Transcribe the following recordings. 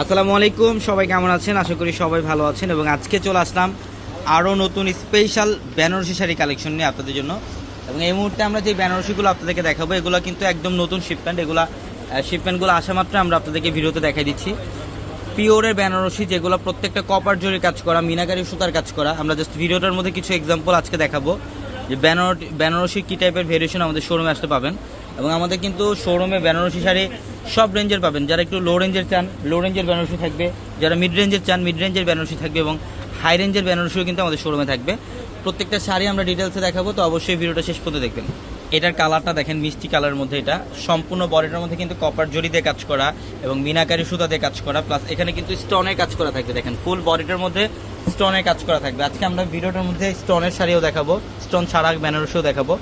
আসসালামু আলাইকুম, সবাই কেমন আছেন? আশা করি সবাই ভালো আছেন। এবং আজকে চলে আসলাম আরও নতুন স্পেশাল বেনারসি শাড়ি কালেকশন নিয়ে আপনাদের জন্য। এবং এই মুহূর্তে আমরা যে বেনারসিগুলো আপনাদেরকে দেখাবো এগুলো কিন্তু একদম নতুন শিপমেন্ট। শিপমেন্টগুলো আসা মাত্র আমরা আপনাদেরকে ভিডিওতে দেখাই দিচ্ছি। পিওরের বেনারসি, যেগুলো প্রত্যেকটা কপার জরির কাজ করা, মিনাকারি সুতার কাজ করা। আমরা জাস্ট ভিডিওটার মধ্যে কিছু এক্সাম্পল আজকে দেখাবো যে বেনারসি কী টাইপের ভেরিয়েশন আমাদের শোরুমে আসতে পাবেন। এবং আমাদের কিন্তু শোরুমে বেনারসি শাড়ি সব রেঞ্জের পাবেন। যারা একটু লো রেঞ্জের চান, লো রেঞ্জের বেনারসি থাকবে। যারা মিড রেঞ্জের চান, মিড রেঞ্জের বেনারসি থাকবে। এবং হাই রেঞ্জের বেনারসিও কিন্তু আমাদের শোরুমে থাকবে। প্রত্যেকটা শাড়ি আমরা ডিটেলসে দেখাবো, তো অবশ্যই ভিডিওটা শেষ পর্যন্ত দেখবেন। এটার কালারটা দেখেন, মিষ্টি কালারের মধ্যে। এটা সম্পূর্ণ বডিটার মধ্যে কিন্তু কপার জরি দিয়ে কাজ করা এবং মিনাকারি সুতা দিয়ে কাজ করা, প্লাস এখানে কিন্তু স্টোনের কাজ করা থাকবে। দেখেন ফুল বডিটার মধ্যে স্টোনের কাজ করা থাকবে। আজকে আমরা ভিডিওটার মধ্যে স্টোনের শাড়িও দেখাবো, স্টোন ছাড়া বেনারসিও দেখাবো।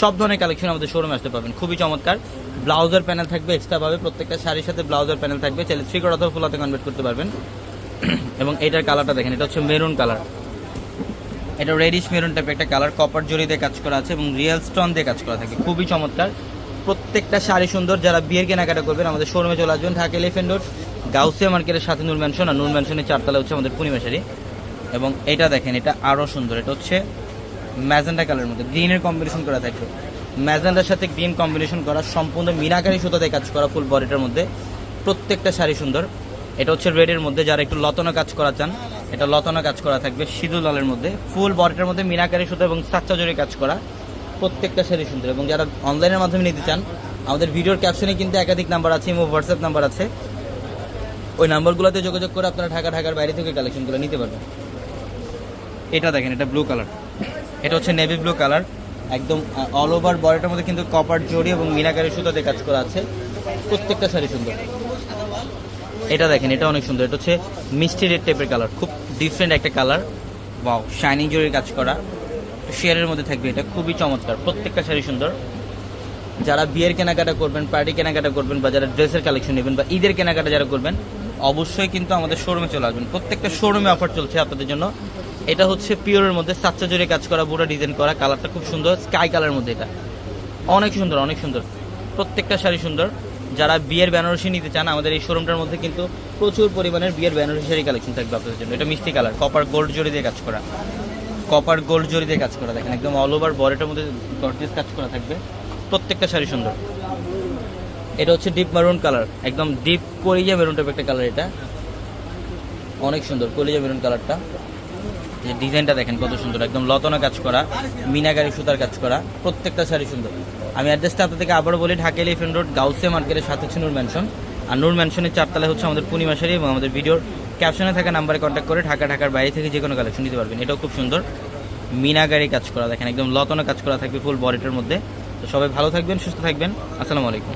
সব ধরনের কালেকশন আমাদের শোরুমে আসতে পাবেন, খুবই চমৎকার। ব্লাউজের প্যানেল থাকবে এক্সট্রা ভাবে, প্রত্যেকটা শাড়ির সাথে ব্লাউজের প্যানেল থাকবে। চাইলে থ্রি কোয়ার্টার অথবা ফুলাতে কনভার্ট করতে পারবেন। এবং এটার কালারটা দেখেন, এটা হচ্ছে মেরুন কালার। এটা রেডিশ মেরুন টাইপের একটা কালার, কপার জরি দিয়ে কাজ করা আছে এবং রিয়েল স্টোন দিয়ে কাজ করা থাকে, খুবই চমৎকার। প্রত্যেকটা শাড়ি সুন্দর। যারা বিয়ের কেনাকাটা করবেন আমাদের শোরুমে চলে আসবেন। ঢাকা এলিফ্যান্ট রোড গাউসিয়া মার্কেটের সাথে নূর ম্যানশন, আর নূর ম্যানশনের চারতলা হচ্ছে আমাদের পূর্ণিমা শাড়ি। এবং এটা দেখেন, এটা আরও সুন্দর। এটা হচ্ছে ম্যাজেন্ডা কালারের মধ্যে গ্রিনের কম্বিনেশন করা থাকবে। ম্যাজেন্ডার সাথে গ্রিন কম্বিনেশন করা, সম্পূর্ণ মিনাকারি সুতা দিয়ে কাজ করা ফুল বডিটার মধ্যে। প্রত্যেকটা শাড়ি সুন্দর। এটা হচ্ছে রেডের মধ্যে, যারা একটু লতানো কাজ করা চান, এটা লতানো কাজ করা থাকবে সিঁদুর লালের মধ্যে। ফুল বডিটার মধ্যে মিনাকারি সুতা এবং সাচ্চা জরি কাজ করা, প্রত্যেকটা শাড়ি সুন্দর। এবং যারা অনলাইনের মাধ্যমে নিতে চান, আমাদের ভিডিওর ক্যাপশনে কিন্তু একাধিক নাম্বার আছে, এবং হোয়াটসঅ্যাপ নাম্বার আছে। ওই নাম্বারগুলোতে যোগাযোগ করে আপনারা ঢাকার বাইরে থেকে কালেকশনগুলো নিতে পারবেন। এটা দেখেন, এটা ব্লু কালার। এটা হচ্ছে নেভি ব্লু কালার। একদম অল ওভার বডিটার মধ্যে কিন্তু কপার জরি এবং মিনাকারি সুতা দিয়ে কাজ করা আছে। প্রত্যেকটা শাড়ি সুন্দর। এটা দেখেন, এটা অনেক সুন্দর। এটা হচ্ছে মিষ্টি রেড টাইপের কালার, খুব ডিফারেন্ট একটা কালার। ওয়াও, শাইনিং জরির কাজ করা, শেয়ারের মধ্যে থাকবে। এটা খুবই চমৎকার, প্রত্যেকটা শাড়ি সুন্দর। যারা বিয়ের কেনাকাটা করবেন, পার্টি কেনাকাটা করবেন, বা যারা ড্রেসের কালেকশন নেবেন, বা ঈদের কেনাকাটা যারা করবেন, অবশ্যই কিন্তু আমাদের শোরুমে চলে আসবেন। প্রত্যেকটা শোরুমে অফার চলছে আপনাদের জন্য। এটা হচ্ছে পিওরের মধ্যে সাচ্চা জরি কাজ করা, বুড়া ডিজাইন করা, কালারটা খুব সুন্দর, স্কাই কালারের মধ্যে। এটা অনেক সুন্দর, অনেক সুন্দর। প্রত্যেকটা শাড়ি সুন্দর। যারা বিয়ের বেনারসি নিতে চান, আমাদের এই শোরুমটার মধ্যে কিন্তু প্রচুর পরিমাণের বিয়ের বেনারসি শাড়ি কালেকশন থাকবে আপনাদের জন্য। এটা মিষ্টি কালার, কপার গোল্ড জরি দিয়ে কাজ করা, কপার গোল্ড জরি দিয়ে কাজ করা। দেখেন একদম অল ওভার বডিটার মধ্যে গর্জিয়াস কাজ করা থাকবে। প্রত্যেকটা শাড়ি সুন্দর। এটা হচ্ছে ডিপ মেরুন কালার, একদম ডিপ কলিজা মেরুন টাইপের একটা কালার। এটা অনেক সুন্দর, কলিজা মেরুন কালারটা। যে ডিজাইনটা দেখেন কত সুন্দর, একদম লতানো কাজ করা, মিনাকারি সুতার কাজ করা, প্রত্যেকটা শাড়ি সুন্দর। আমি অ্যাড্রেসটা আপনাদেরকে আবারও বলি, ঢাকা এলিফ্যান্ট রোড গাউসিয়া মার্কেটের সাথে হচ্ছে নূর ম্যানশন, আর নূর ম্যানশনের চারতলায় হচ্ছে আমাদের পূর্ণিমা শাড়ি। এবং আমাদের ভিডিওর ক্যাপশনে থাকা নাম্বারে কন্ট্যাক্ট করে ঢাকার বাইরে থেকে যে কোনো কালেকশন নিতে পারবেন। এটাও খুব সুন্দর, মিনাকারি কাজ করা। দেখেন একদম লতানো কাজ করা থাকবে ফুল বডিটার মধ্যে। তো সবাই ভালো থাকবেন, সুস্থ থাকবেন। আসসালামু আলাইকুম।